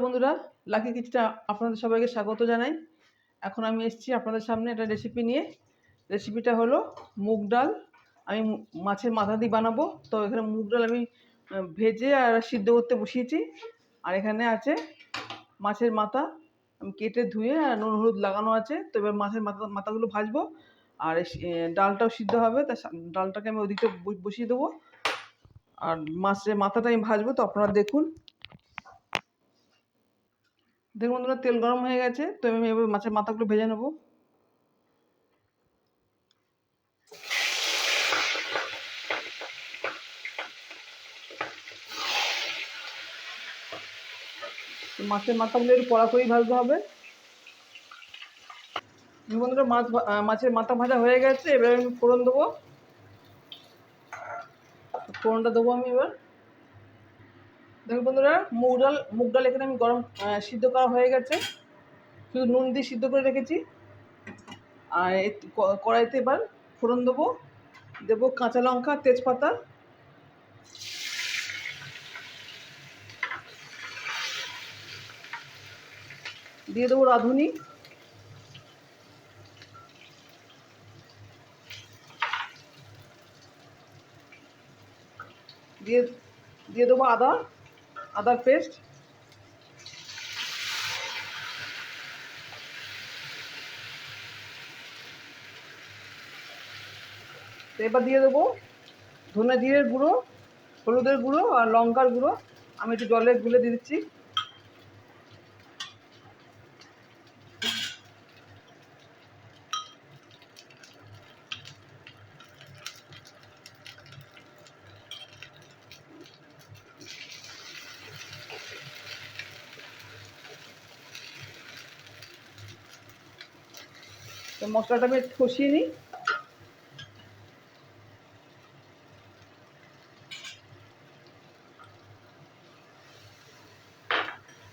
বন্ধুরা, লাকি কিচেনে আপনাদের সবাইকে স্বাগত জানাই। এখন আমি এসেছি আপনাদের সামনে একটা রেসিপি নিয়ে। রেসিপিটা হলো মুগ ডাল। আমি মাছের মাথা দিয়ে বানাবো। তো এখানে মুগ ডাল আমি ভেজে আর সিদ্ধ করতে বসিয়েছি। আর এখানে আছে মাছের মাথা, আমি কেটে ধুয়ে আর নুন হলুদ লাগানো আছে। তো এবার মাছের মাথাগুলো ভাজবো, আর ডালটাও সিদ্ধ হবে। তা ডালটাকে আমি ওদিকে বসিয়ে দেবো, আর মাছের মাথাটা আমি ভাজবো। তো আপনারা দেখুন বন্ধুরা, তেল গরম হয়ে গেছে। তো আমি এবার মাছের মাথাগুলো ভেজে নেবো। মাছের মাথাগুলো একটু কড়া করেই ভাজতে হবে। বন্ধুরা, মাছের মাথা ভাজা হয়ে গেছে। এবার আমি ফোড়ন দেবো। ফোড়নটা দেবো আমি এবার। দেখুন বন্ধুরা, মুগ ডাল এখানে আমি সিদ্ধ করা হয়ে গেছে। শুধু নুন দিয়ে সিদ্ধ করে রেখেছি। আর কড়াইতে এবার ফোড়ন দেবো কাঁচা লঙ্কা, তেজপাতা, দিয়ে দেবো রাঁধুনি, দিয়ে দেবো আদার পেস্ট, এবার দিয়ে দেবো ধনে জিরের গুঁড়ো, হলুদের গুঁড়ো আর লঙ্কার গুঁড়ো। আমি একটু জলে গুলে দিয়ে দিচ্ছি। তো মশলাটা আমি একটু কষিয়ে নিই।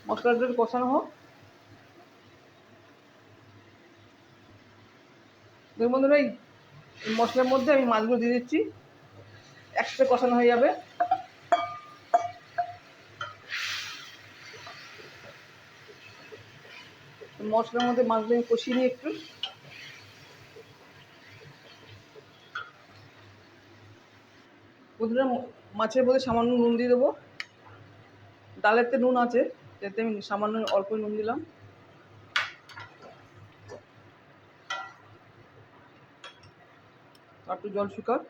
মশলাটা একটু কষানো হোক। দেখুন বন্ধুরা, এই মশলার মধ্যে আমি মাছগুলো দিয়ে দিচ্ছি। একসাথে কষানো হয়ে যাবে। মশলার মধ্যে মাছগুলো আমি কষিয়ে নিই একটু। বন্ধুরা, মাছের মধ্যে সামান্য নুন দিয়ে দেবো। ডালেতে নুন আছে, যাতে আমি সামান্য অল্প নুন দিলাম। একটু জল শুকাক।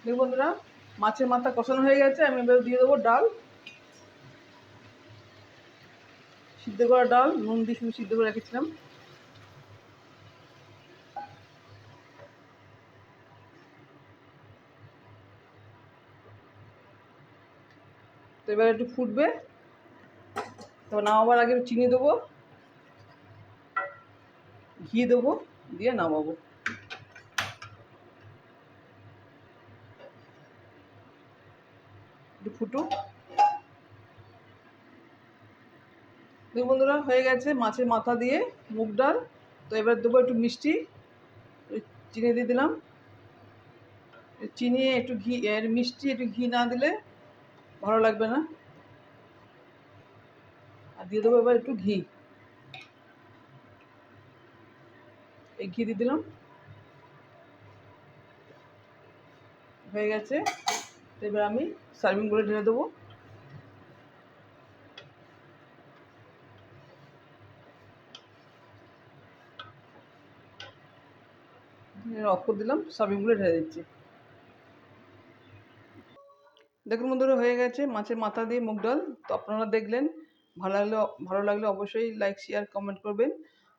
দেখুন বন্ধুরা, মাছের মাথা কষানো হয়ে গেছে। আমি এবার দিয়ে দেবো ডাল, সিদ্ধ করা ডাল, নুন দিয়ে শুধু সিদ্ধ করে রেখেছিলাম। তো এবার একটু ফুটবে। তো নামাবার আগে চিনি দেবো, ঘি দেবো, দিয়ে নামাবো। একটু ফুটুক। দেখুন বন্ধুরা, হয়ে গেছে মাছের মাথা দিয়ে মুগ ডাল। তো এবার দেবো একটু মিষ্টি, চিনি দিয়ে দিলাম। চিনি একটু ঘি, এর মিষ্টি একটু ঘি না দিলে ভালো লাগবে না। আর দিয়ে দেবো এবার একটু ঘি, এই ঘি দিয়ে দিলাম। হয়ে গেছে। এবার আমি সার্ভিং করে ঢেলে দেবো। অফ করে দিলাম, সার্ভিং করে ঢেলে দিচ্ছি। দেখুন বন্ধুরা, হয়ে গেছে মাছের মাথা দিয়ে মুগ ডাল। তো আপনারা দেখলেন। ভালো লাগলে অবশ্যই লাইক, শেয়ার, কমেন্ট করবেন।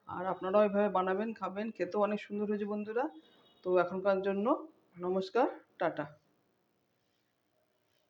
আর আপনারাও এভাবে বানাবেন, খাবেন। খেতেও অনেক সুন্দর হয়েছে বন্ধুরা। তো এখনকার জন্য নমস্কার, টাটা।